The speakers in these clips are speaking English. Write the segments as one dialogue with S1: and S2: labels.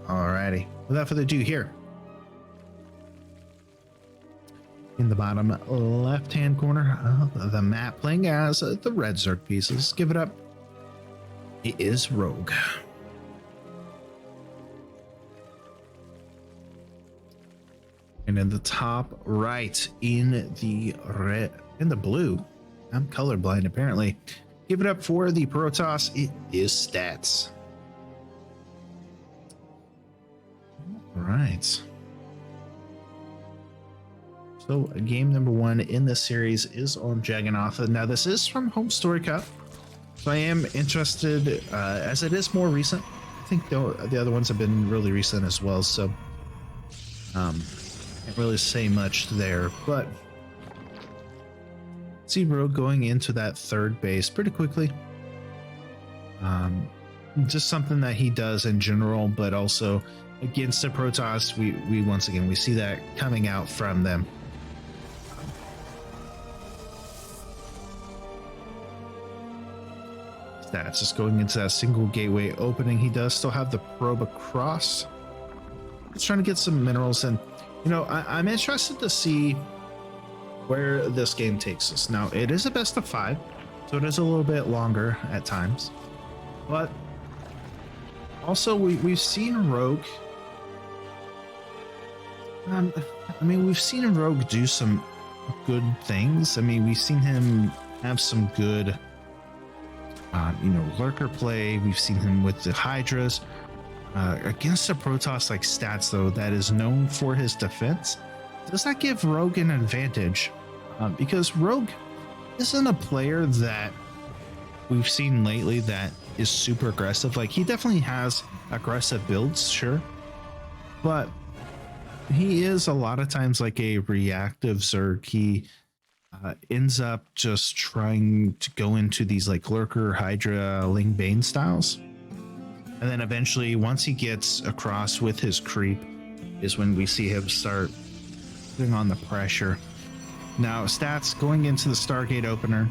S1: Alrighty, without further ado, here in the bottom left-hand corner of the map, playing as the red Zerg pieces. Give it up. It is Rogue. And in the top right, in the red, in the blue, I'm colorblind apparently. Give it up for the Protoss. It is Stats. All right. So game number 1 in this series is on Jagannath. Now this is from Home Story Cup, so I am interested as it is more recent. I think the other ones have been really recent as well, so can't really say much there. But see Rogue going into that third base pretty quickly. Just something that he does in general, but also against the Protoss, we once again we see that coming out from them. That's just going into that single gateway opening. He does still have the probe across. He's trying to get some minerals, and you know, I'm interested to see where this game takes us. Now it is a best of 5, so it is a little bit longer at times, but also we've seen Rogue. I mean, we've seen Rogue do some good things. I mean, we've seen him have some good you know, lurker play. We've seen him with the Hydras against the Protoss like Stats, though, that is known for his defense. Does that give Rogue an advantage? Because Rogue isn't a player that we've seen lately that is super aggressive. Like, he definitely has aggressive builds, sure, but he is a lot of times like a reactive Zerg. He ends up just trying to go into these like lurker, Hydra, Ling Bane styles, and then eventually once he gets across with his creep is when we see him start putting on the pressure. Now Stats going into the Stargate opener,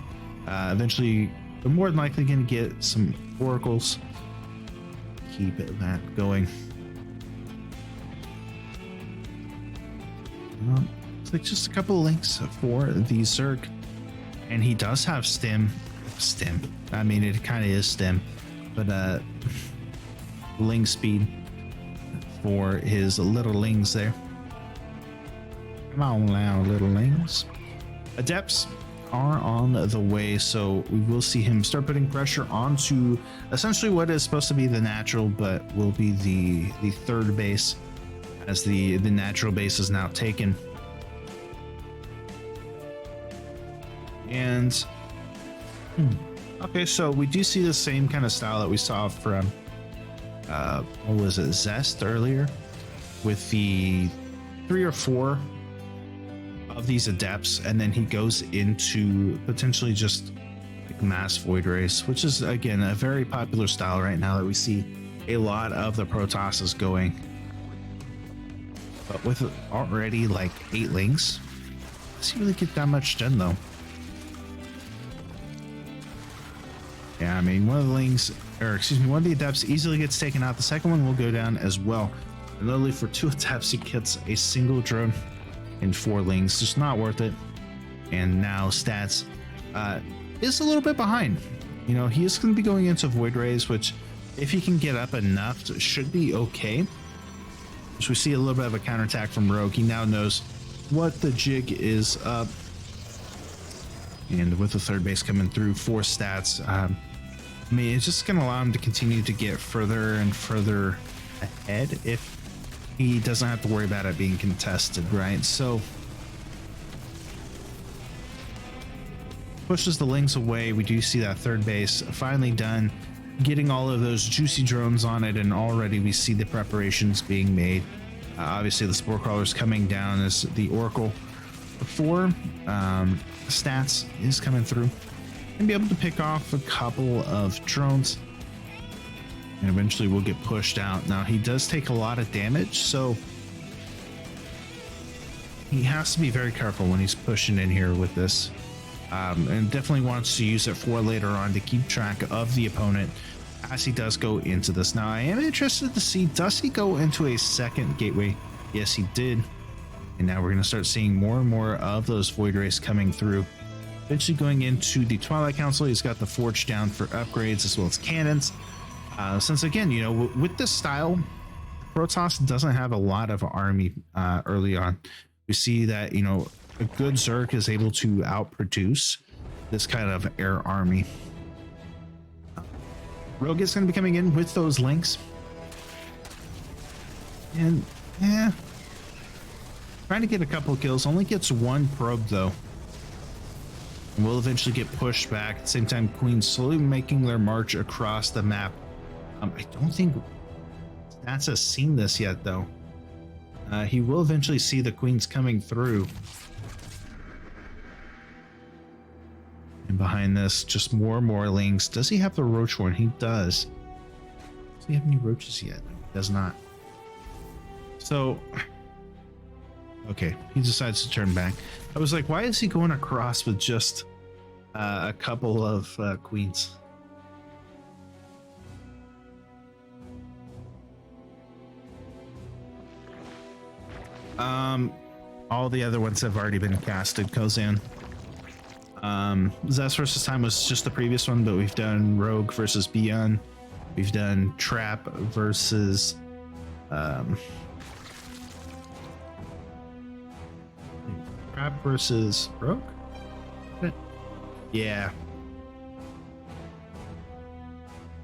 S1: eventually they're more than likely going to get some oracles. Keep that going. It's like just a couple of links for the Zerg, and he does have stim. I mean, it kind of is stim, but ling speed for his little lings there. Come on now, little lings. Adepts are on the way, so we will see him start putting pressure onto essentially what is supposed to be the natural, but will be the third base, as the natural base is now taken. And okay, so we do see the same kind of style that we saw from what was it, Zest earlier, with the 3 or 4 of these adepts, and then he goes into potentially just like mass void race, which is again a very popular style right now that we see a lot of the Protosses going. But with already like 8 links, does he really get that much done though? Yeah, I mean, one of the links, or excuse me, one of the adepts easily gets taken out. The second one will go down as well. And literally for 2 adepts, he gets a single drone and 4 lings. Just not worth it. And now Stats is a little bit behind. You know, he is going to be going into Void Rays, which if he can get up enough, should be okay. So we see a little bit of a counterattack from Rogue. He now knows what the jig is up. And with the third base coming through for Stats, I mean, it's just going to allow him to continue to get further and further ahead if he doesn't have to worry about it being contested, right? So pushes the lings away. We do see that third base finally done, getting all of those juicy drones on it, and already we see the preparations being made. Obviously the Spore Crawler's coming down as the Oracle before Stats is coming through, and be able to pick off a couple of drones, and eventually we'll get pushed out. Now he does take a lot of damage, so he has to be very careful when he's pushing in here with this, and definitely wants to use it for later on to keep track of the opponent as he does go into this. Now, I am interested to see, does he go into a second gateway? Yes, he did. And now we're going to start seeing more and more of those void rays coming through. Eventually going into the Twilight Council, he's got the forge down for upgrades as well as cannons. Since again, you know, with this style, Protoss doesn't have a lot of army early on. We see that, you know, a good Zerg is able to outproduce this kind of air army. Rogue is going to be coming in with those links. And yeah, trying to get a couple of kills. Only gets one probe though. And will eventually get pushed back. At the same time, Queens slowly making their march across the map. I don't think Stats has seen this yet though. He will eventually see the Queens coming through. And behind this, just more and more links. Does he have the roach horn? He does. Does he have any roaches yet? He does not. So, okay, he decides to turn back. I was like, why is he going across with just a couple of queens? All the other ones have already been casted, Kozan. Zest versus Time was just the previous one, but we've done Rogue versus Beyond. We've done Trap versus Trap versus Rogue? Yeah.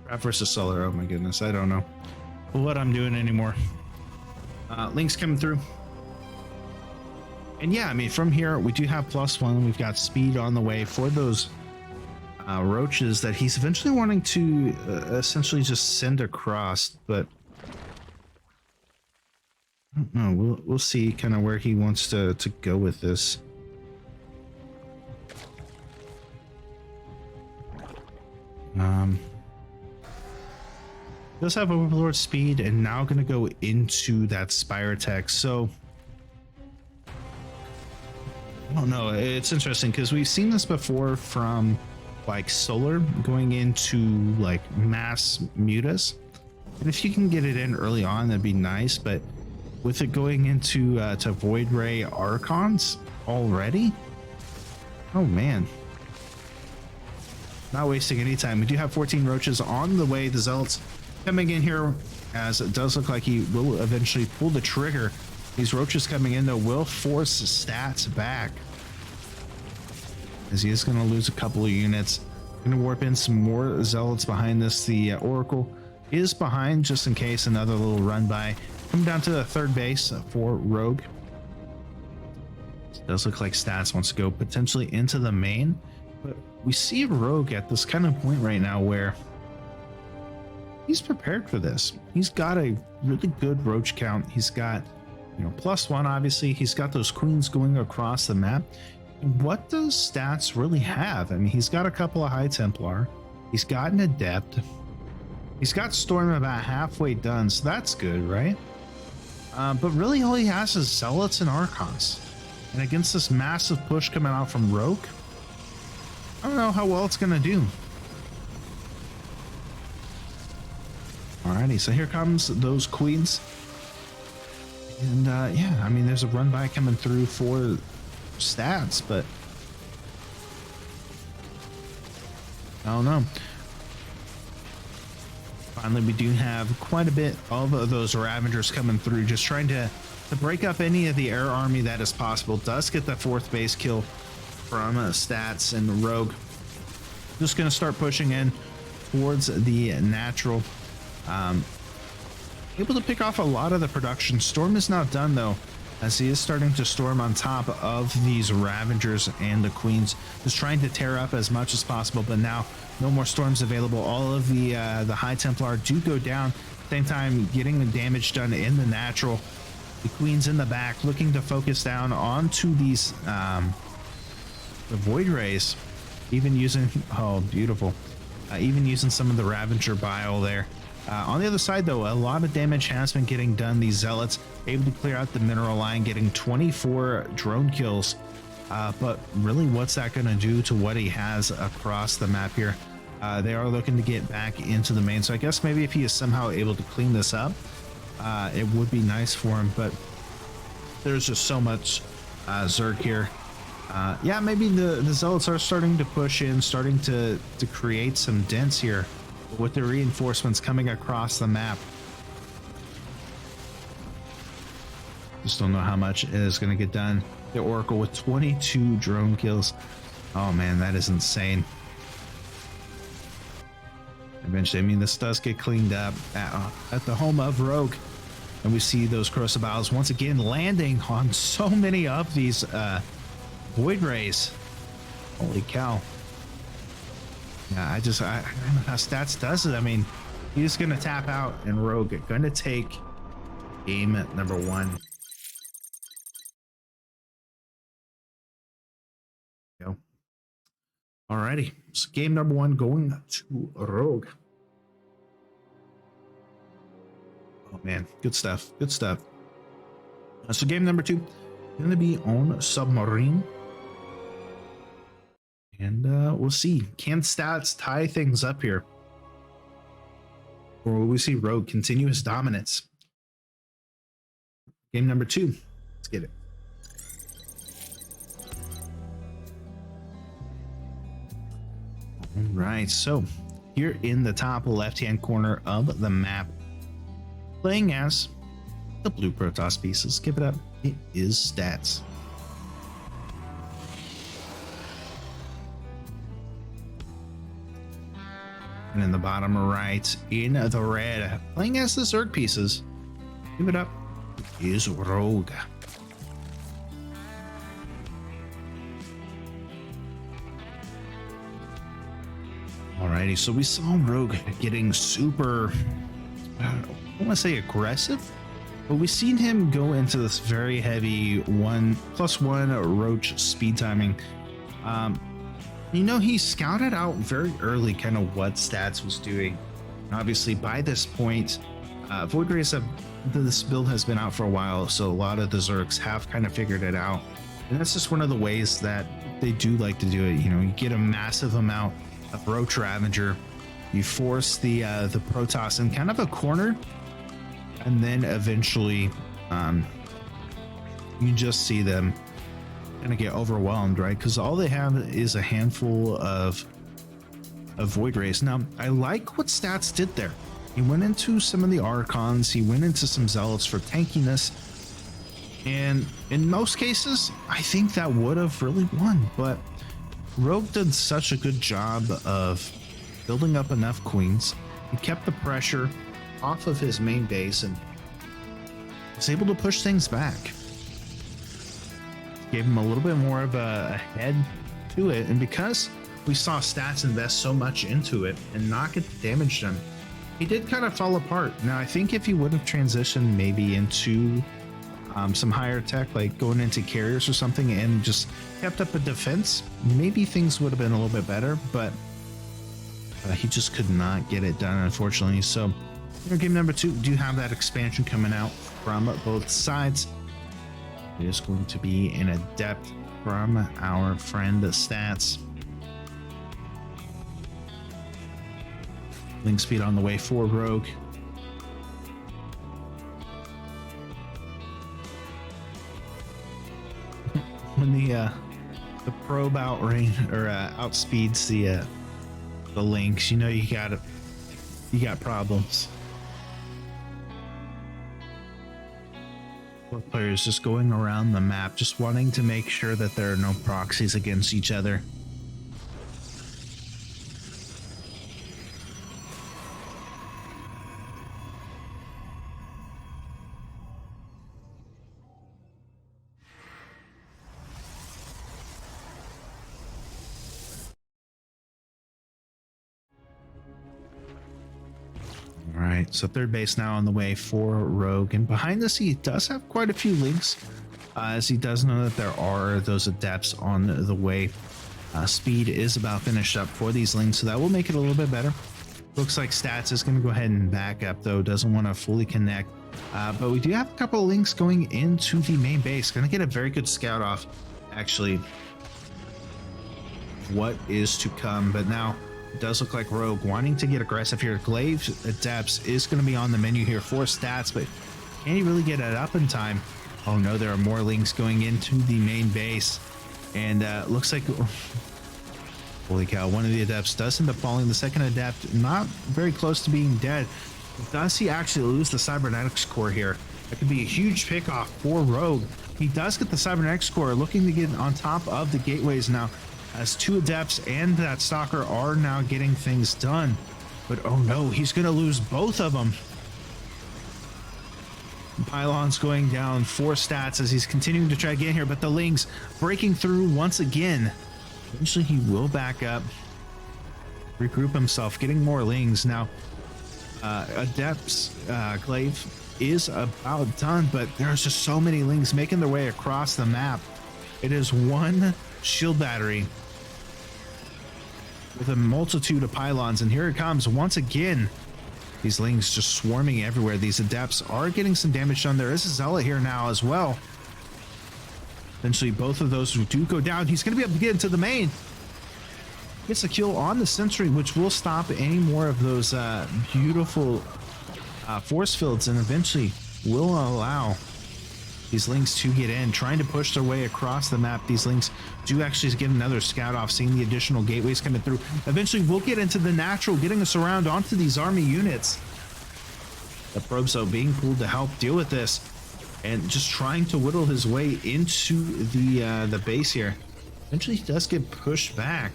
S1: Trap versus Solar. Oh my goodness, I don't know what I'm doing anymore. Links coming through. And yeah, I mean, from here, we do have +1. We've got speed on the way for those roaches that he's eventually wanting to essentially just send across. But I don't know. We'll see kind of where he wants to go with this. Does have Overlord speed and now going to go into that Spire Tech. So I don't know. It's interesting because we've seen this before from like Solar going into like mass mutas, and if you can get it in early on, that'd be nice. But with it going into to Void Ray Archons already, oh man, not wasting any time. We do have 14 roaches on the way. The Zealots coming in here, as it does look like he will eventually pull the trigger. These roaches coming in though will force stats back, as he is going to lose a couple of units. Going to warp in some more zealots behind this. The Oracle is behind just in case another little run by. Come down to the third base for Rogue. It does look like Stats wants to go potentially into the main, but we see Rogue at this kind of point right now where he's prepared for this. He's got a really good roach count. He's got, you know, +1, obviously. He's got those queens going across the map. And what does Stats really have? I mean, he's got a couple of High Templar. He's got an Adept. He's got Storm about halfway done, so that's good, right? But really all he has is Zealots and Archons. And against this massive push coming out from Rogue, I don't know how well it's going to do. Alrighty, so here comes those queens. And yeah, I mean, there's a run by coming through for Stats, but I don't know. Finally, we do have quite a bit of those Ravagers coming through, just trying to break up any of the air army that is possible. Does get the 4th base kill from Stats and Rogue. Just going to start pushing in towards the natural. Able to pick off a lot of the production. Storm is not done though, as he is starting to storm on top of these Ravagers and the Queens, just trying to tear up as much as possible. But now no more storms available. All of the High Templar do go down. Same time, getting the damage done in the natural. The Queens in the back looking to focus down onto these the Void Rays, even using, oh beautiful, even using some of the Ravager bile there. On the other side though, a lot of damage has been getting done. These Zealots able to clear out the mineral line, getting 24 drone kills. But really, what's that going to do to what he has across the map here? They are looking to get back into the main, so I guess maybe if he is somehow able to clean this up, it would be nice for him. But there's just so much Zerg here. Yeah, maybe the Zealots are starting to push in, starting to create some dents here with the reinforcements coming across the map. Just don't know how much is going to get done. The Oracle with 22 drone kills. Oh man, that is insane. Eventually, I mean, this does get cleaned up at the home of Rogue. And we see those Crossbows once again landing on so many of these Void Rays. Holy cow. Yeah, I don't know how Stats does it. I mean, he's going to tap out and Rogue going to take game number 1. Go. Alrighty, so game number 1 going to Rogue. Oh man, good stuff, good stuff. So game number 2, going to be on Submarine. And we'll see, can Stats tie things up here? Or will we see Rogue continue his dominance? Game number 2, let's get it. All right, so here in the top left-hand corner of the map, playing as the blue Protoss pieces. Give it up. It is Stats. And in the bottom right, in the red, playing as the Zerg pieces. Give it up. It is Rogue. Alrighty, so we saw Rogue getting super, I don't want to say aggressive, but we've seen him go into this very heavy 1+1 roach speed timing. You know, he scouted out very early kind of what Stats was doing. Obviously, by this point, Void Rays this build has been out for a while, so a lot of the Zergs have kind of figured it out. And that's just one of the ways that they do like to do it. You know, you get a massive amount of Roach Ravager, you force the Protoss in kind of a corner, and then eventually you just see them kind of get overwhelmed, right? Because all they have is a handful of Void Rays. Now, I like what Stats did there. He went into some of the Archons, he went into some Zealots for tankiness, and in most cases, I think that would have really won, but Rogue did such a good job of building up enough queens. He kept the pressure off of his main base and was able to push things back. Gave him a little bit more of a head to it, and because we saw Stats invest so much into it and not get damaged him, he did kind of fall apart. Now, I think if he would have transitioned maybe into some higher tech, like going into carriers or something, and just kept up a defense, maybe things would have been a little bit better, but he just could not get it done, unfortunately. So game number 2, do have that expansion coming out from both sides. It is going to be an Adept from our friend Stats. Link speed on the way for Rogue. When the probe outspeeds the links, you know you got problems. Both players just going around the map, just wanting to make sure that there are no proxies against each other. Alright, so third base now on the way for Rogue, and behind this he does have quite a few links, as he does know that there are those Adepts on the way. Speed is about finished up for these links, so that will make it a little bit better. Looks like Stats is going to go ahead and back up, though, doesn't want to fully connect. But we do have a couple of links going into the main base. Going to get a very good scout off, actually, what is to come. But now It does look like Rogue wanting to get aggressive here. Glaive Adepts is going to be on the menu here for stats, but can he really get it up in time? Oh no, there are more links going into the main base, and looks like, holy cow, one of the Adepts does end up falling. The second Adept not very close to being dead. Does he actually lose the Cybernetics core here? That could be a huge pickoff for Rogue. He does get the Cybernetics core, looking to get on top of the gateways now, as two Adepts and that Stalker are now getting things done. But oh no, he's going to lose both of them. Pylon's going down 4 stats as he's continuing to try to get here, but the Lings breaking through once again. Eventually he will back up, regroup himself, getting more Lings. Now, Adepts, Glaive is about done, but there's just so many Lings making their way across the map. It is one shield battery with a multitude of pylons, and here it comes once again. These Lings just swarming everywhere. These Adepts are getting some damage done. There is a Zealot here now as well. Eventually both of those do go down. He's going to be able to get into the main. Gets a kill on the sentry, which will stop any more of those beautiful force fields, and eventually will allow these Lings to get in, trying to push their way across the map. These Lings do actually get another scout off, seeing the additional gateways coming through. Eventually we'll get into the natural, getting us around onto these army units. The probes though being pulled to help deal with this, and just trying to whittle his way into the base here. Eventually he does get pushed back,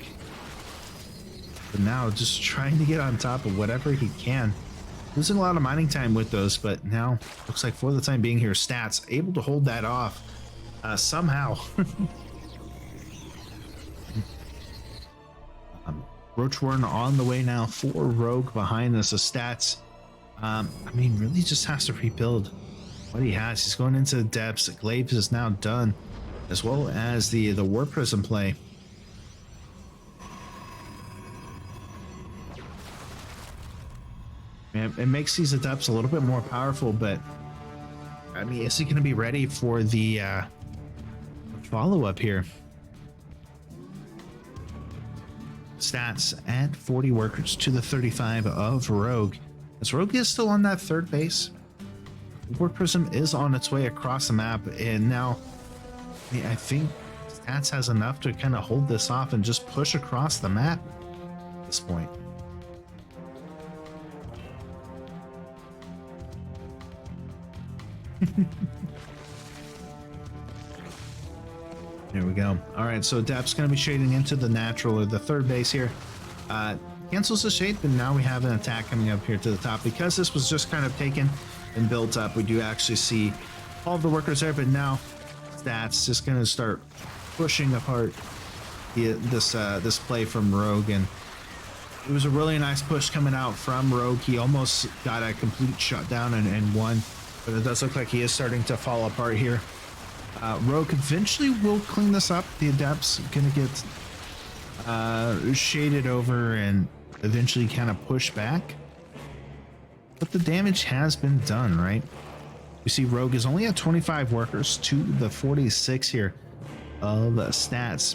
S1: but now just trying to get on top of whatever he can. Losing a lot of mining time with those, but now looks like for the time being here, stats able to hold that off somehow. Roachworn on the way now for Rogue behind us. The stats, I mean, really just has to rebuild what he has. He's going into the depths. Glaive is now done, as well as the War Prism play. It makes these Adepts a little bit more powerful, but I mean, is he going to be ready for the follow-up here? Stats at 40 workers to the 35 of Rogue. As Rogue is still on that third base, War Prism is on its way across the map, and now I think Stats has enough to kind of hold this off and just push across the map at this point. There we go. All right, so Adept's going to be shading into the natural, or the third base here. Cancels the shade, but now we have an attack coming up here to the top. Because this was just kind of taken and built up, we do actually see all of the workers there, but now Stats just going to start pushing apart this play from Rogue, and it was a really nice push coming out from Rogue. He almost got a complete shutdown and won, but it does look like he is starting to fall apart here. Rogue eventually will clean this up. The Adept's gonna get shaded over and eventually kind of push back, but the damage has been done, right? You see Rogue is only at 25 workers to the 46 here of stats,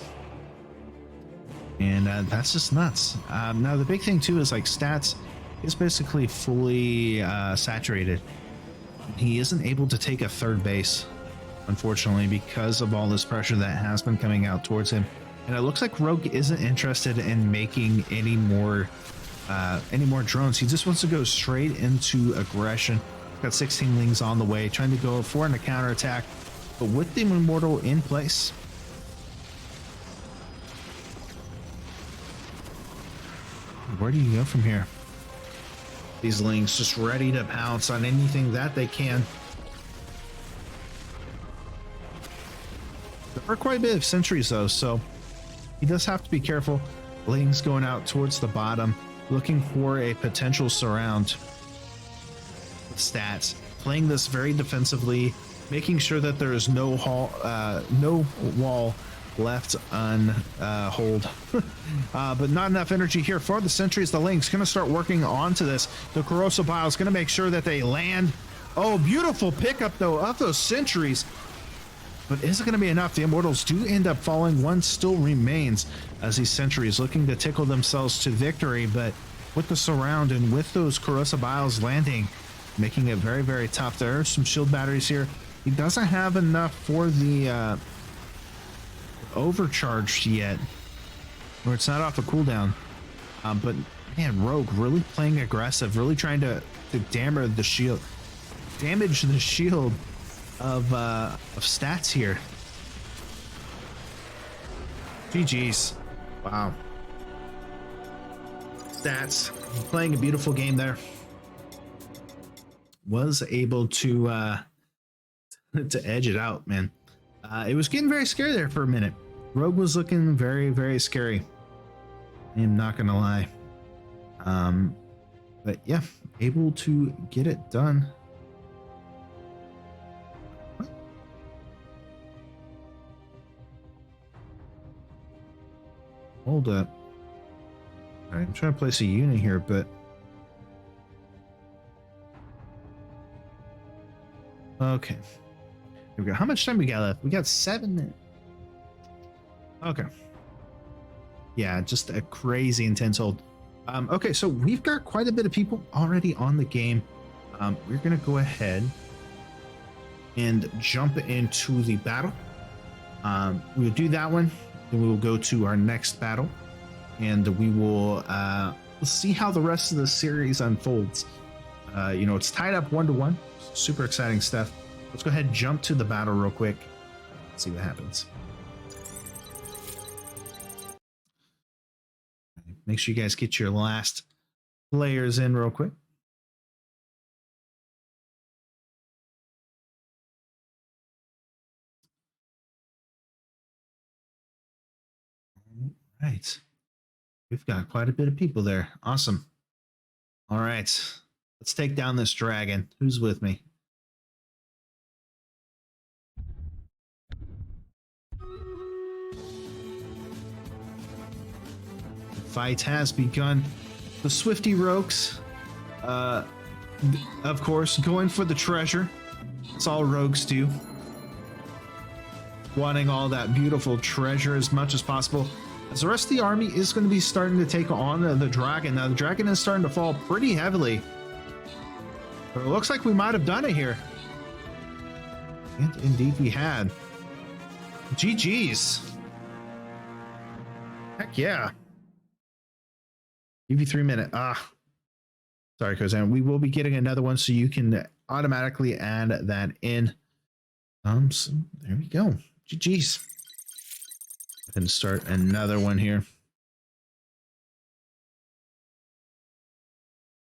S1: and that's just nuts. Now the big thing too is like Stats is basically fully saturated. He isn't able to take a third base, unfortunately, because of all this pressure that has been coming out towards him. And it looks like Rogue isn't interested in making any more drones. He just wants to go straight into aggression. Got 16 Lings on the way, trying to go for a counterattack, but with the Immortal in place, where do you go from here? These Lings just ready to pounce on anything that they can. There are quite a bit of sentries though, so he does have to be careful. Lings going out towards the bottom, looking for a potential surround. Stats playing this very defensively, making sure that there is no wall left unhold. But not enough energy here for the sentries. The Lings gonna start working onto this. The corrosive pile is gonna make sure that they land. Oh, beautiful pickup though of those sentries. but is it going to be enough? The Immortals do end up falling. One still remains as these sentries looking to tickle themselves to victory, but with the surround and with those corrosive biles landing, making it very, very tough. There are some shield batteries here. He doesn't have enough for the overcharge yet, or it's not off a cooldown. But man, Rogue really playing aggressive, really trying to damage the shield of stats here. GG's. Wow. Stats playing a beautiful game there. Was able to edge it out, man. It was getting very scary there for a minute. Rogue was looking very, very scary. I am not gonna lie. But yeah, able to get it done. What? Hold up. All right, I'm trying to place a unit here, but okay. Here we go. How much time we got left? We got 7 minutes. Okay. Yeah, just a crazy intense hold. Okay, so we've got quite a bit of people already on the game. We're gonna go ahead and jump into the battle. We'll do that one, then we will go to our next battle, and we will see how the rest of the series unfolds. You know, it's tied up 1-1. Super exciting stuff. Let's go ahead and jump to the battle real quick. See what happens. Make sure you guys get your last players in real quick. All right. We've got quite a bit of people there. Awesome. All right. Let's take down this dragon. Who's with me? Fight has begun. The Swifty Rogues, of course, going for the treasure. It's all rogues do. Wanting all that beautiful treasure as much as possible. As the rest of the army is going to be starting to take on the dragon. Now, the dragon is starting to fall pretty heavily. But it looks like we might have done it here. And indeed we had. GG's. Heck yeah. Give you 3 minutes. Sorry, Kozan. We will be getting another one, so you can automatically add that in. So there we go. GG's. And start another one here.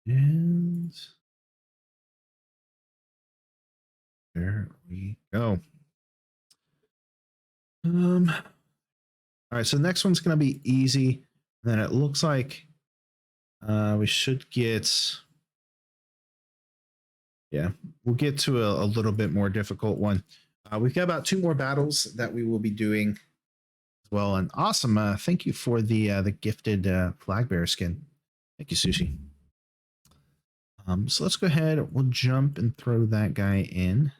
S1: And there we go. All right, so the next one's gonna be easy. Then it looks like we should get, yeah, we'll get to a little bit more difficult one. We've got about 2 more battles that we will be doing as well. And awesome, thank you for the gifted flag bearer skin. Thank you, Sushi. So let's go ahead. We'll jump and throw that guy in.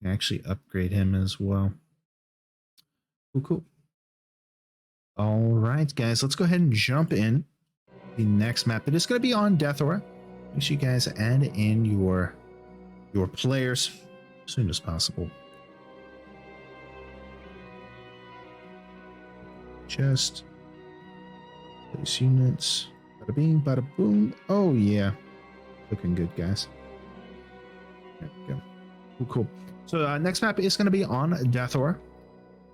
S1: Actually upgrade him as well. Cool, cool. All right, guys, let's go ahead and jump in the next map. It is going to be on Death Aura. Make sure you guys add in your players as soon as possible. Just place units. Bada bing, bada boom. Oh yeah, looking good, guys. There we go. Cool, cool. So next map is going to be on Death Aura.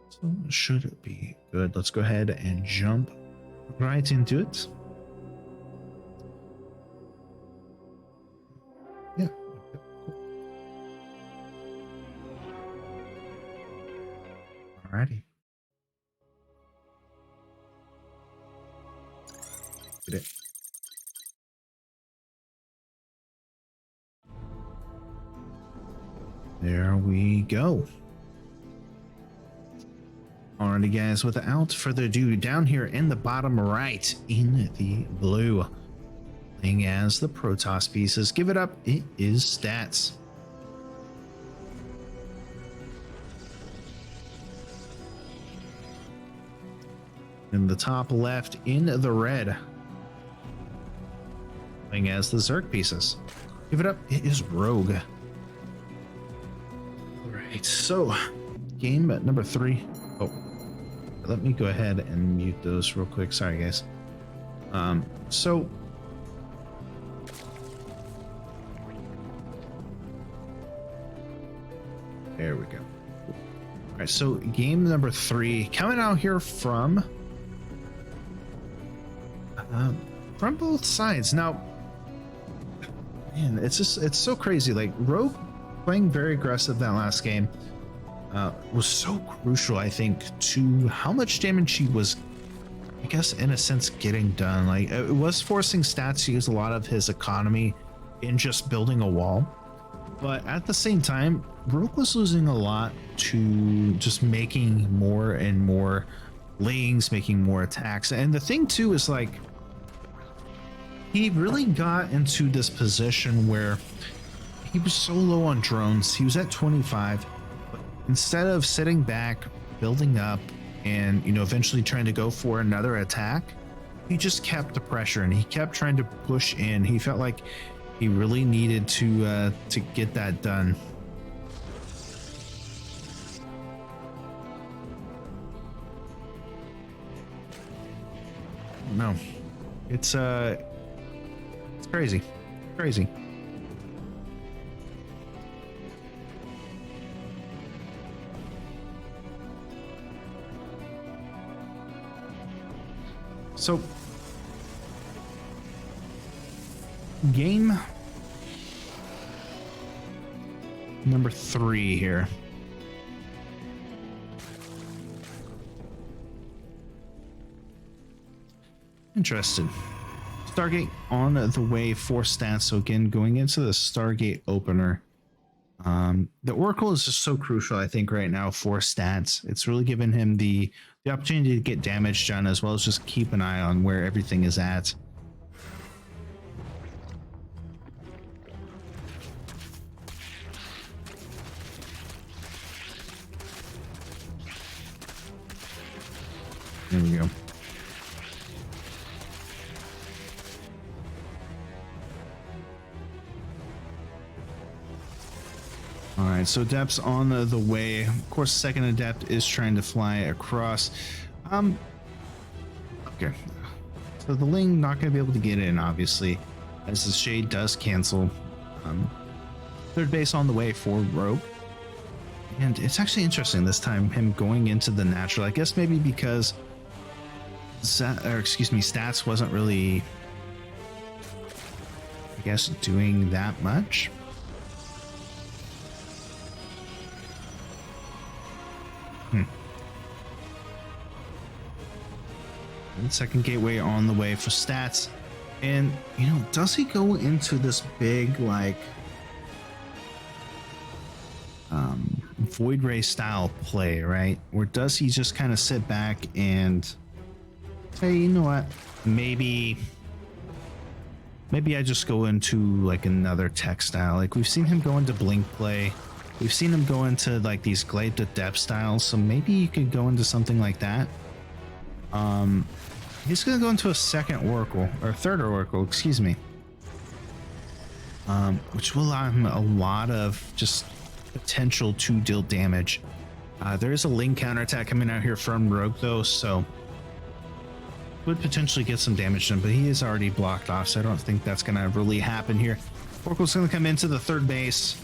S1: So it should be good. Let's go ahead and jump right into it. Yeah. Cool. Alrighty. Get it. There we go. Alrighty, guys, without further ado, down here in the bottom right in the blue, playing as the Protoss pieces, give it up, it is Stats. In the top left, in the red, playing as the Zerg pieces. Give it up. It is Rogue. All right, so game number 3. Oh, let me go ahead and mute those real quick. Sorry, guys. So there we go. All right, so game number 3 coming out here from both sides. Now, man, it's so crazy. Like Rogue playing very aggressive that last game was so crucial, I think, to how much damage she was, I guess, in a sense, getting done. Like it was forcing Stats to use a lot of his economy in just building a wall, but at the same time, Rogue was losing a lot to just making more and more lanes, making more attacks. And the thing too is, like, he really got into this position where he was so low on drones. He was at 25, but instead of sitting back, building up, and, you know, eventually trying to go for another attack, he just kept the pressure and he kept trying to push in. He felt like he really needed to get that done. No, it's crazy. So game number 3 here. Interesting. Stargate on the way for Stats. So again, going into the Stargate opener, the Oracle is just so crucial, I think, right now for Stats. It's really given him the opportunity to get damage done, as well as just keep an eye on where everything is at. There we go. All right, so Adept's on the way. Of course, second Adept is trying to fly across. Okay. So the Ling not going to be able to get in, obviously, as the Shade does cancel. Third base on the way for Rogue. And it's actually interesting this time, him going into the natural. I guess maybe because Stats wasn't really, I guess, doing that much. And second gateway on the way for Stats. And, you know, does he go into this big, like, Void Ray style play, right? Or does he just kind of sit back and say, you know what, maybe I just go into like another tech style. Like we've seen him go into Blink play. We've seen him go into like these Glaive to Depth styles. So maybe you could go into something like that. He's going to go into a third Oracle, excuse me. Which will allow him a lot of just potential to deal damage. There is a Ling counterattack coming out here from Rogue though, so would potentially get some damage done, but he is already blocked off, so I don't think that's going to really happen here. Oracle's going to come into the third base.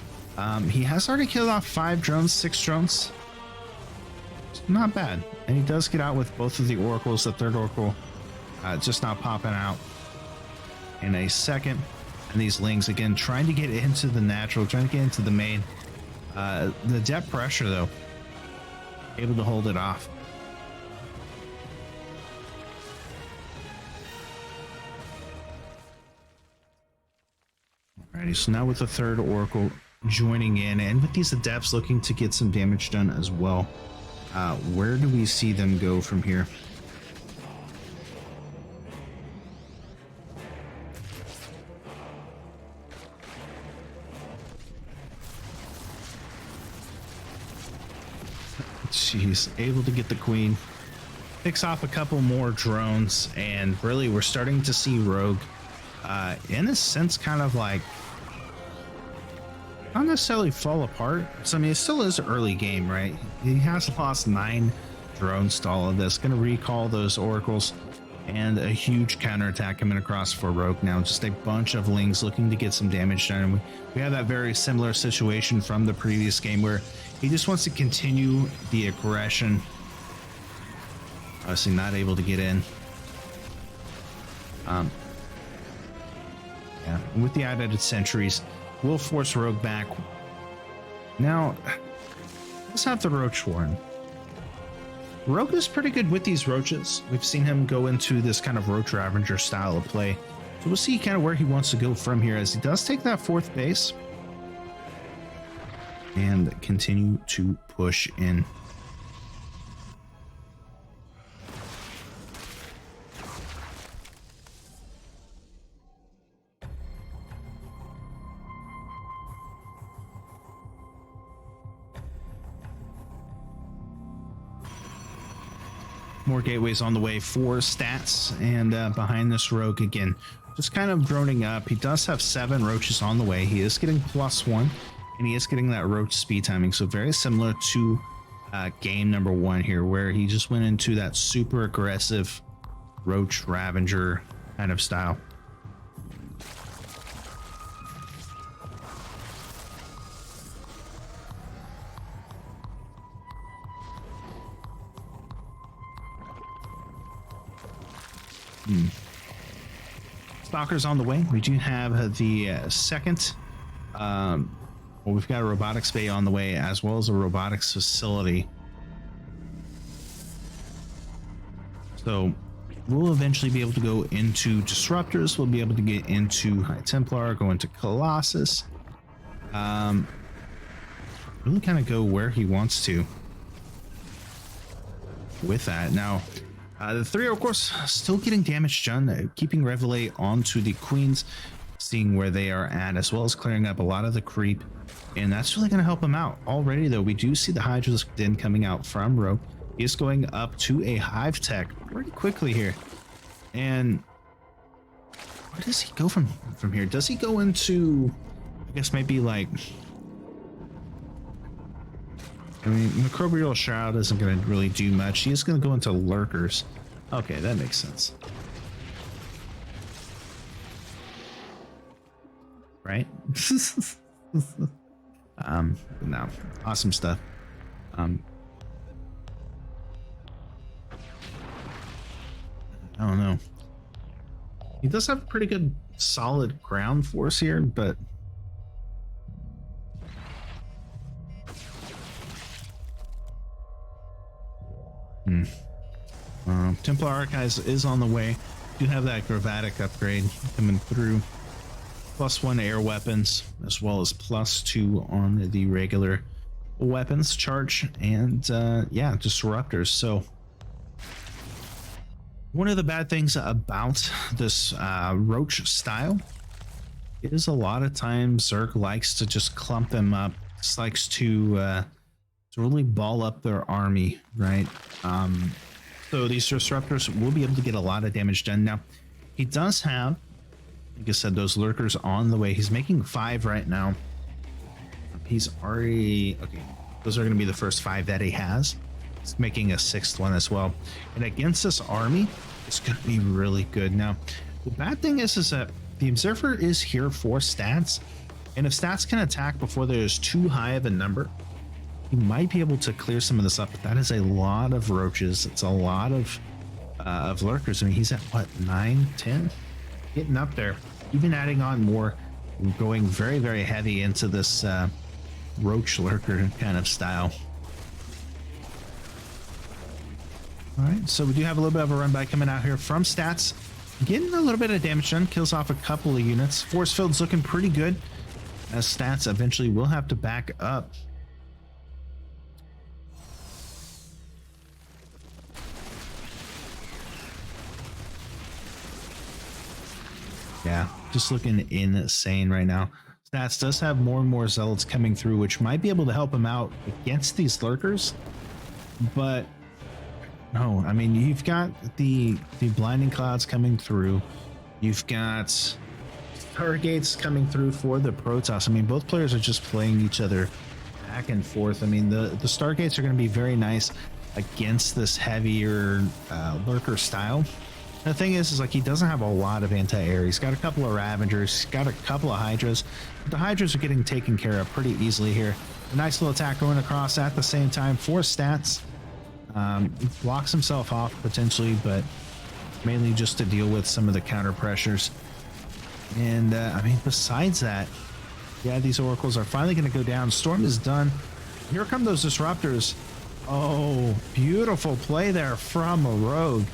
S1: He has already killed off 6 drones. It's not bad. And he does get out with both of the Oracles. The third Oracle just not popping out in a second. And these Lings, again, trying to get into the natural, trying to get into the main. The depth pressure, though, able to hold it off. Alrighty, so now with the third Oracle joining in, and with these Adepts looking to get some damage done as well, where do we see them go from here? Jeez, able to get the Queen. Picks off a couple more drones, and really we're starting to see Rogue in a sense kind of like not necessarily fall apart. So I mean, it still is early game, right? He has lost 9 drones to all of this. Going to recall those oracles, and a huge counterattack coming across for Rogue now. Just a bunch of lings looking to get some damage done. And we have that very similar situation from the previous game where he just wants to continue the aggression. Obviously not able to get in. Yeah, and with the added sentries, we'll force Rogue back. Now, let's have the Roach Warren. Rogue is pretty good with these roaches. We've seen him go into this kind of Roach Ravager style of play. So we'll see kind of where he wants to go from here, as he does take that 4th base and continue to push in. More gateways on the way for stats, and behind this Rogue again, just kind of droning up. He does have 7 roaches on the way. He is getting +1, and he is getting that roach speed timing. So very similar to game number 1 here, where he just went into that super aggressive Roach Ravager kind of style. Stalkers on the way. We do have the second. Well, we've got a robotics bay on the way, as well as a robotics facility. So we'll eventually be able to go into disruptors. We'll be able to get into High Templar, go into Colossus. Really kind of go where he wants to with that. Now, the 3 of course still getting damage done, keeping Reveille onto the Queens, seeing where they are at, as well as clearing up a lot of the creep, and that's really going to help him out. Already though, we do see the Hydra's Den coming out from Rogue. He's going up to a Hive Tech pretty quickly here. And where does he go from here? Does he go into, I guess maybe like, I mean, Microbial Shroud isn't going to really do much. He is going to go into Lurkers. Okay, that makes sense. Right? No. Awesome stuff. I don't know. He does have a pretty good solid ground force here, but Templar Archives is on the way. Do have that Gravatic upgrade coming through. +1 air weapons, as well as +2 on the regular weapons charge, and yeah, disruptors. So one of the bad things about this Roach style is a lot of times Zerg likes to just clump them up. Just likes to really ball up their army, right? So these disruptors will be able to get a lot of damage done. Now, he does have, like I said, those Lurkers on the way. He's making 5 right now. He's already, okay, those are going to be the first 5 that he has. He's making a 6th one as well. And against this army, it's going to be really good. Now, the bad thing is that the Observer is here for stats. And if stats can attack before there's too high of a number, he might be able to clear some of this up. But that is a lot of roaches. It's a lot of Lurkers. I mean, he's at what, 9, 10? Getting up there, even adding on more, going very, very heavy into this Roach Lurker kind of style. All right, so we do have a little bit of a run by coming out here from stats, getting a little bit of damage done, kills off a couple of units. Force field's looking pretty good, as stats eventually will have to back up. Yeah, just looking insane right now. Stats does have more and more zealots coming through, which might be able to help him out against these Lurkers. But No, I mean, you've got the blinding clouds coming through. You've got Stargates coming through for the Protoss. I mean, both players are just playing each other back and forth. I mean, the Stargates are going to be very nice against this heavier lurker style. The thing is like he doesn't have a lot of anti-air. He's got a couple of Ravagers, he's got a couple of Hydras. But the Hydras are getting taken care of pretty easily here. A nice little attack going across at the same time. 4 stats. Blocks himself off potentially, but mainly just to deal with some of the counter pressures. And I mean, besides that, yeah, these oracles are finally going to go down. Storm is done. Here come those disruptors. Oh, beautiful play there from a rogue.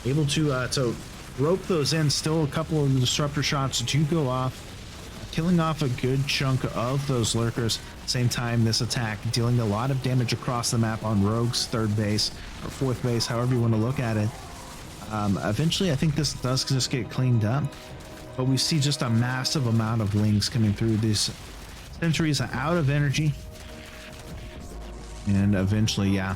S1: Able to rope those in. Still a couple of disruptor shots do go off, killing off a good chunk of those lurkers. Same time, this attack dealing a lot of damage across the map on Rogue's 3rd base or 4th base, however you want to look at it. Eventually, I think this does just get cleaned up, but we see just a massive amount of lings coming through. These sentries are out of energy, and eventually, yeah.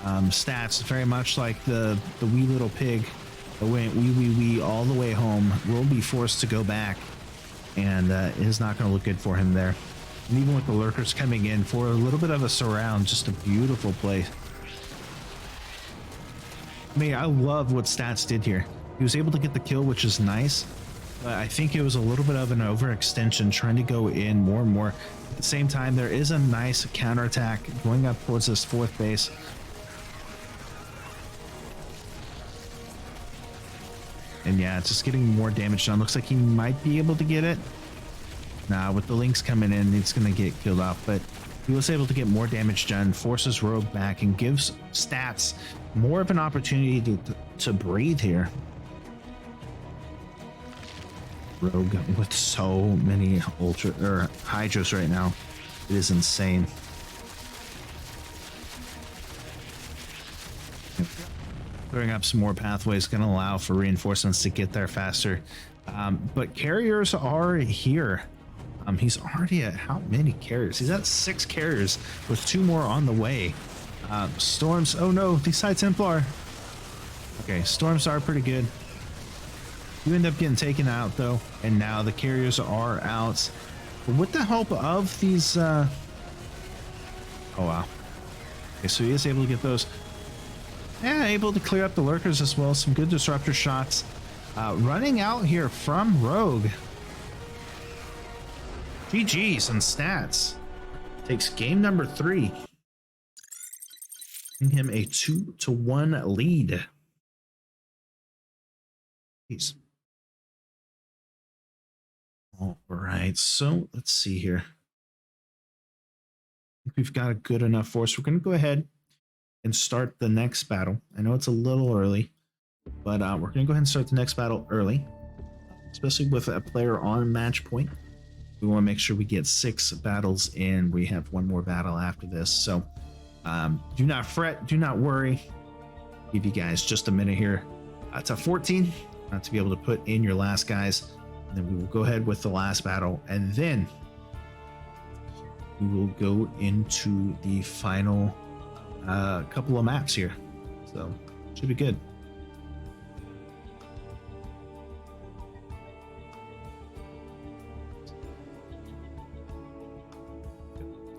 S1: Stats very much like the wee little pig that went wee all the way home will be forced to go back, and it is not going to look good for him there. And even with the lurkers coming in for a little bit of a surround, just a beautiful play. I mean, I love what Stats did here. He was able to get the kill, which is nice, but I think it was a little bit of an overextension trying to go in more and more. At the same time, there is a nice counterattack going up towards this 4th base. And yeah, it's just getting more damage done. Looks like he might be able to get it. Nah, with the links coming in, it's going to get killed off. But he was able to get more damage done, forces Rogue back, and gives Stats more of an opportunity to breathe here. Rogue with so many Hydras right now. It is insane. Clearing up some more pathways going to allow for reinforcements to get there faster. But carriers are here. He's already at how many carriers? He's at 6 carriers with 2 more on the way. Storms. Oh no, the Side Templar. Okay, storms are pretty good. You end up getting taken out though, and now the carriers are out. But with the help of these. Oh wow. Okay, so he is able to get those. Yeah, able to clear up the lurkers as well. Some good disruptor shots. Running out here from Rogue. GG's on Stats. Takes game number 3. Giving him a 2-1 lead. Jeez. All right, so let's see here. I think we've got a good enough force. We're going to go ahead and start the next battle. I know it's a little early, but we're going to go ahead and start the next battle early, especially with a player on match point. We want to make sure we get 6 battles in. We have 1 more battle after this, so do not fret, do not worry. Give you guys just a minute here to 14 to be able to put in your last guys, and then we will go ahead with the last battle, and then we will go into the final couple of maps here, so should be good.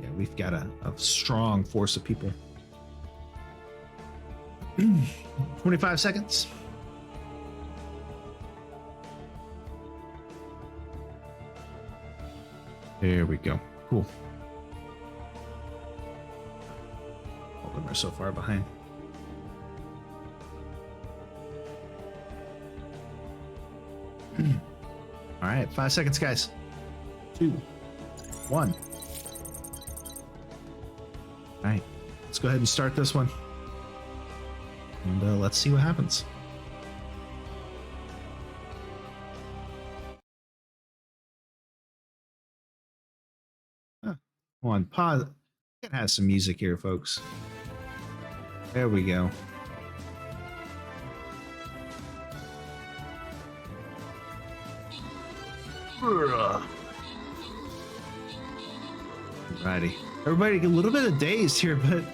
S1: Yeah, we've got a strong force of people. 25 seconds. There we go. Cool. All of them are so far behind. All right, 5 seconds, guys. 2, 1. All right, let's go ahead and start this one. And let's see what happens. Hold on, pause. It has some music here, folks. There we go. Alrighty. Everybody, a little bit of dazed here, but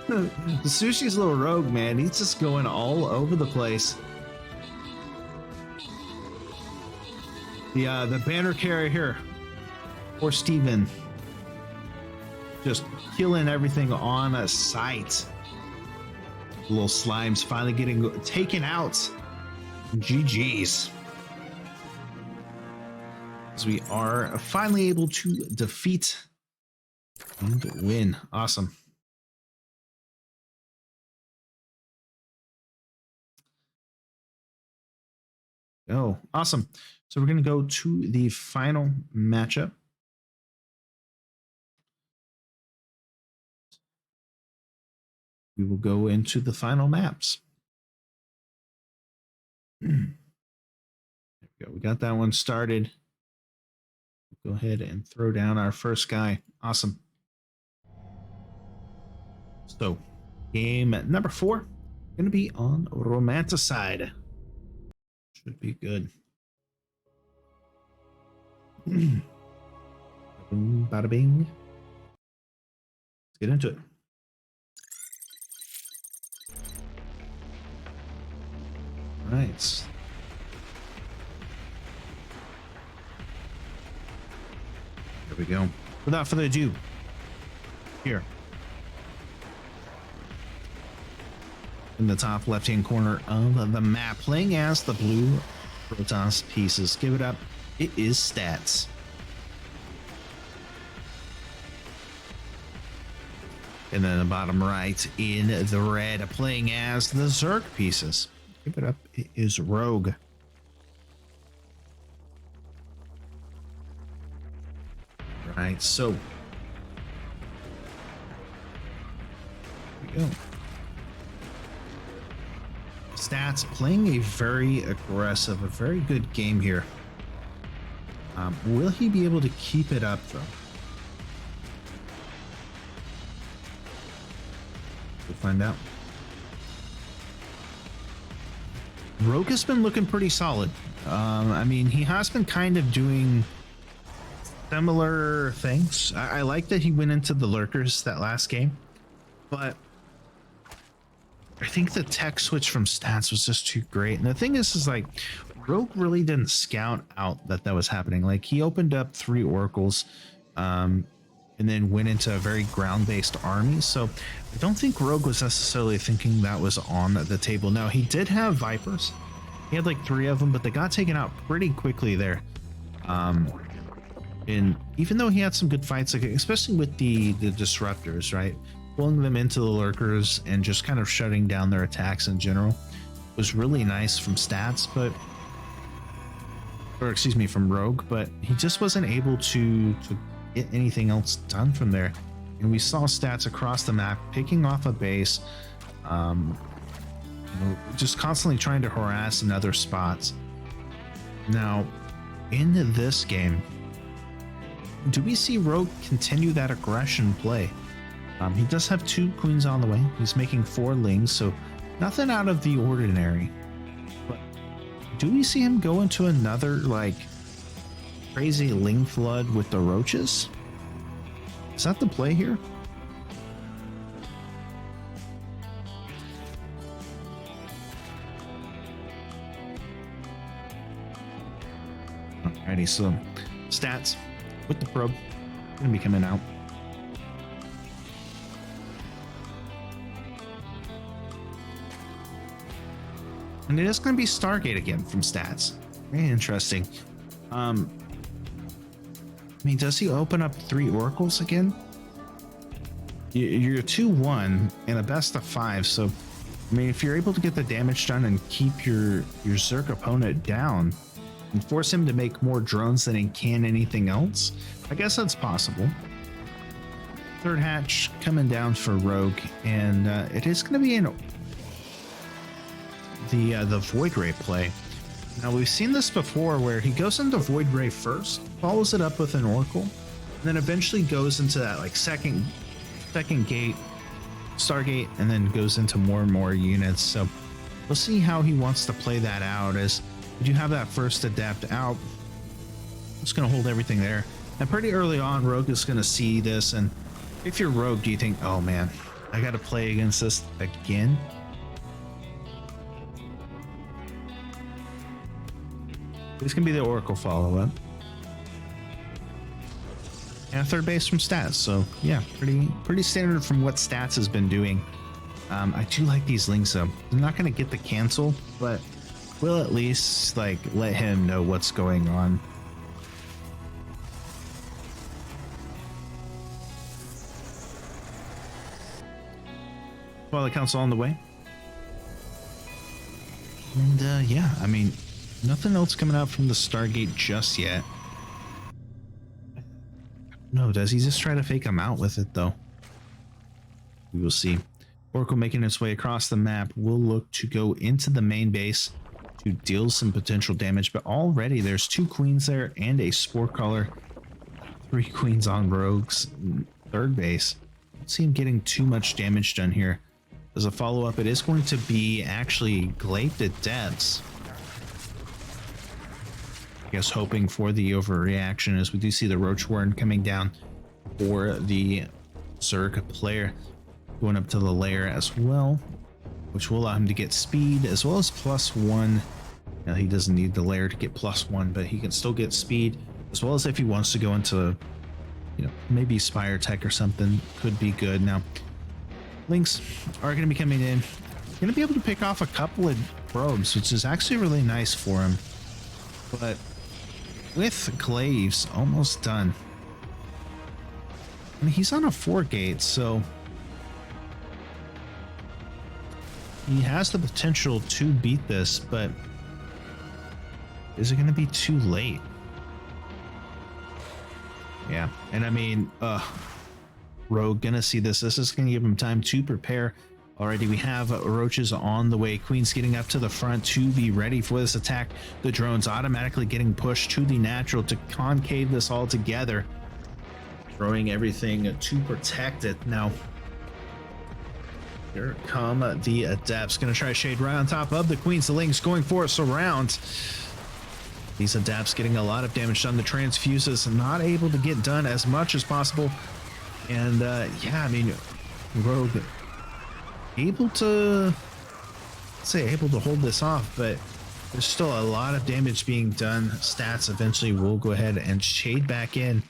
S1: The Sushi's little rogue, man. He's just going all over the place. The banner carrier here, or Steven, just killing everything on a sight. The little slime's finally getting taken out. GG's. As we are finally able to defeat and win. Awesome. Oh, awesome. So we're going to go to the final matchup. We will go into the final maps. There we go. We got that one started. Go ahead and throw down our first guy. Awesome. So, game number 4 going to be on Romanticide. Should be good. Boom, bada bing. Let's get into it. All right. There we go. Without further ado, here in the top left-hand corner of the map, playing as the blue Protoss pieces. Give it up. It is Stats. And then the bottom right in the red, playing as the Zerg pieces. Give it up. It is Rogue. Right, so here we go. Stats playing a very aggressive, a very good game here. Will he be able to keep it up though? We'll find out. Rogue has been looking pretty solid. I mean, he has been kind of doing similar things. I like that he went into the lurkers that last game, but I think the tech switch from Stats was just too great. And the thing is like Rogue really didn't scout out that was happening. Like he opened up 3 oracles, and then went into a very ground-based army. So I don't think Rogue was necessarily thinking that was on the table. Now he did have Vipers. He had like 3 of them, but they got taken out pretty quickly there. And even though he had some good fights, like especially with the disruptors, right, pulling them into the lurkers and just kind of shutting down their attacks in general was really nice from Stats, but from Rogue, but he just wasn't able to get anything else done from there. And we saw Stats across the map picking off a base, just constantly trying to harass in other spots. Now in this game, do we see Rogue continue that aggression play? He does have 2 queens on the way. He's making 4 lings, so nothing out of the ordinary. But do we see him go into another like crazy ling flood with the roaches? Is that the play here? Alrighty, so Stats with the probe gonna be coming out. And it is going to be Stargate again from Stats. Very interesting. I mean, does he open up 3 oracles again? You're 2-1 and a best of 5, so I mean, if you're able to get the damage done and keep your Zerg opponent down and force him to make more drones than he can anything else, I guess that's possible. 3rd hatch coming down for Rogue, and it is going to be the Void Ray play. Now we've seen this before where he goes into Void Ray first, follows it up with an Oracle, and then eventually goes into that like second gate, Stargate, and then goes into more and more units. So we'll see how he wants to play that out. As you have that first Adept out, just going to hold everything there. And pretty early on, Rogue is going to see this, and if you're Rogue, do you think, oh man, I got to play against this again. This can be the Oracle follow-up. And third base from stats. So yeah, pretty standard from what stats has been doing. I do like these links though. I'm not going to get the cancel, but we'll at least like let him know what's going on. Twilight Council on the way. And yeah, I mean, nothing else coming out from the Stargate just yet. No, does he just try to fake him out with it though? We will see. Oracle making its way across the map will look to go into the main base to deal some potential damage, but already there's 2 queens there and a spore caller. 3 queens on rogues. Third base. Don't see him getting too much damage done here. As a follow-up, it is going to be actually glaive at depths. I guess hoping for the overreaction, as we do see the Roach Warren coming down for the Zerg player, going up to the lair as well, which will allow him to get speed as well as +1. Now he doesn't need the lair to get +1, but he can still get speed, as well as if he wants to go into, you know, maybe Spire Tech or something, could be good. Now links are going to be coming in, going to be able to pick off a couple of probes, which is actually really nice for him. But with glaives almost done, I mean, he's on a 4 gate, so he has the potential to beat this, but is it going to be too late? Yeah, and I mean, Rogue gonna see this. This is gonna give him time to prepare. Already we have roaches on the way. Queen's getting up to the front to be ready for this attack. The drones automatically getting pushed to the natural to concave this all together, throwing everything to protect it. Now here come the adepts, gonna try shade right on top of the queens. The links going for a surround. These adepts getting a lot of damage done. The transfuses not able to get done as much as possible. And yeah, I mean, Rogue able to hold this off, but there's still a lot of damage being done. Stats eventually will go ahead and shade back in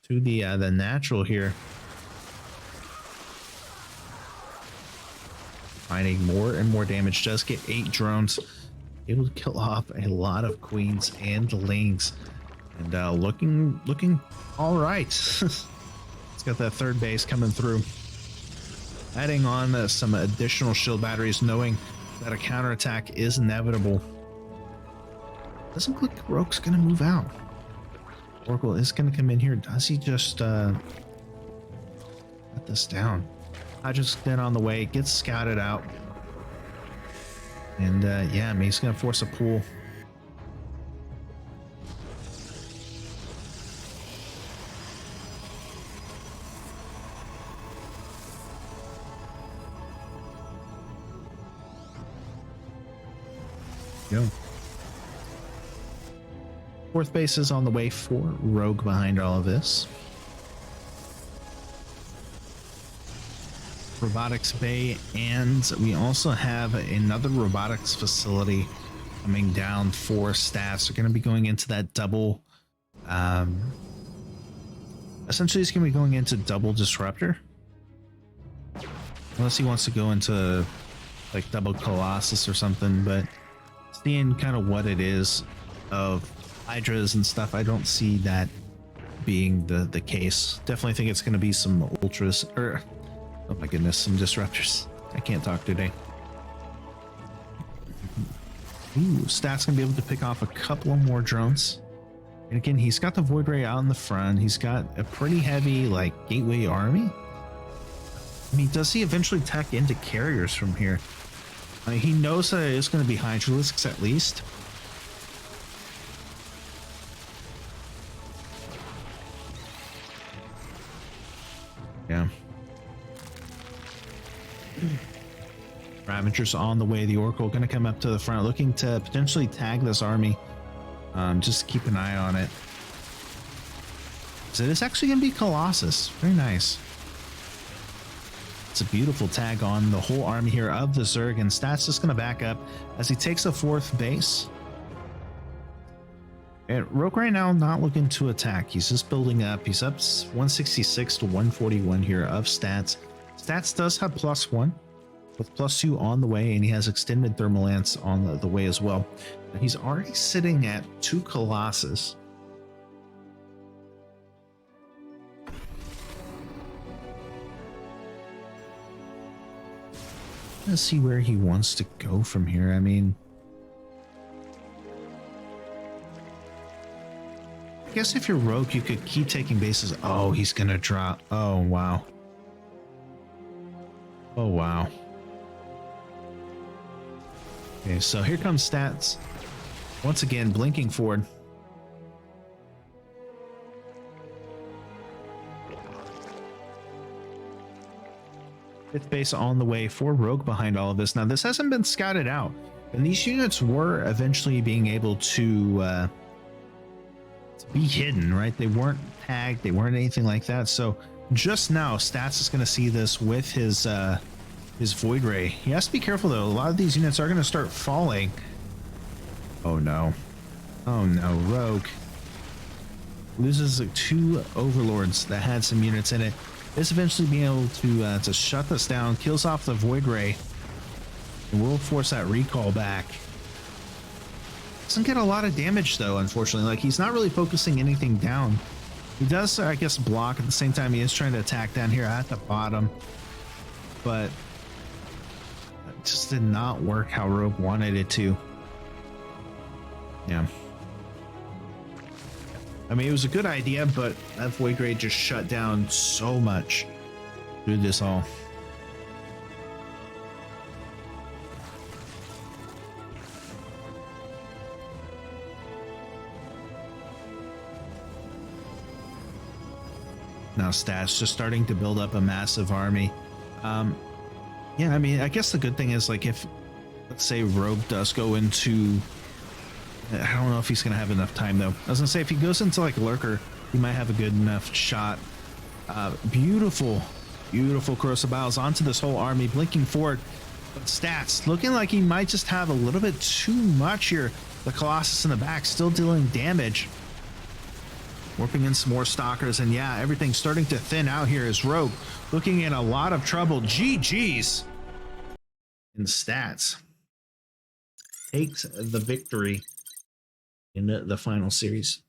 S1: to the natural here, finding more and more damage. Does get 8 drones, able to kill off a lot of queens and lings, and looking all right. It's got that third base coming through, adding on some additional shield batteries, knowing that a counterattack is inevitable. Doesn't look like Rogue's gonna move out. Oracle is gonna come in here. Does he just let this down? Hydra's then on the way, gets scouted out, and yeah, I mean, he's gonna force a pull. Go. Fourth base is on the way for Rogue behind all of this. Robotics bay, and we also have another robotics facility coming down for stats. They're going to be going into that double, essentially it's going to be going into double disruptor, unless he wants to go into like double colossus or something. But seeing kind of what it is of hydras and stuff, I don't see that being the case. Definitely think it's going to be some ultras, or oh my goodness, some disruptors. I can't talk today. Ooh, Stat's gonna be able to pick off a couple of more drones. And again, he's got the Void Ray out in the front. He's got a pretty heavy like gateway army. I mean, does he eventually tack into carriers from here? I mean, he knows that it's going to be Hydralisks at least. Yeah. Ravagers on the way. The Oracle going to come up to the front, looking to potentially tag this army. Just keep an eye on it. So it's actually going to be Colossus. Very nice. It's a beautiful tag on the whole army here of the Zerg, and Stats just going to back up as he takes a 4th base. And Rogue right now not looking to attack. He's just building up. He's up 166 to 141 here of Stats. Stats does have +1 with +2 on the way, and he has extended thermal lance on the way as well. And he's already sitting at 2 Colossus. Let's see where he wants to go from here. I mean, I guess if you're Rogue, you could keep taking bases. Oh, he's gonna drop. Oh, wow. Oh, wow. Okay, so here comes Stats. Once again, blinking forward. Fifth base on the way for Rogue behind all of this. Now, this hasn't been scouted out, and these units were eventually being able to be hidden, right? They weren't tagged, they weren't anything like that. So just now, Stats is going to see this with his Void Ray. He has to be careful though. A lot of these units are going to start falling. Oh no! Oh no! Rogue loses 2 Overlords that had some units in it. This eventually being able to shut this down, kills off the Void Ray, and will force that recall back. Doesn't get a lot of damage though, unfortunately. Like, he's not really focusing anything down. He does, I guess, block at the same time. He is trying to attack down here at the bottom, but it just did not work how Rogue wanted it to. Yeah. I mean, it was a good idea, but that Void Ray just shut down so much through this all. Now Stats just starting to build up a massive army. Yeah, I mean, I guess the good thing is, like, if, let's say, Rogue does go into... I don't know if he's going to have enough time, though. I was going to say, if he goes into, like, Lurker, he might have a good enough shot. Beautiful, beautiful Corrosive Biles onto this whole army, blinking forward. But Stats, looking like he might just have a little bit too much here. The Colossus in the back still dealing damage. Warping in some more Stalkers, and yeah, everything's starting to thin out here as Rogue looking in a lot of trouble. GG's. And Stats takes the victory in the final series.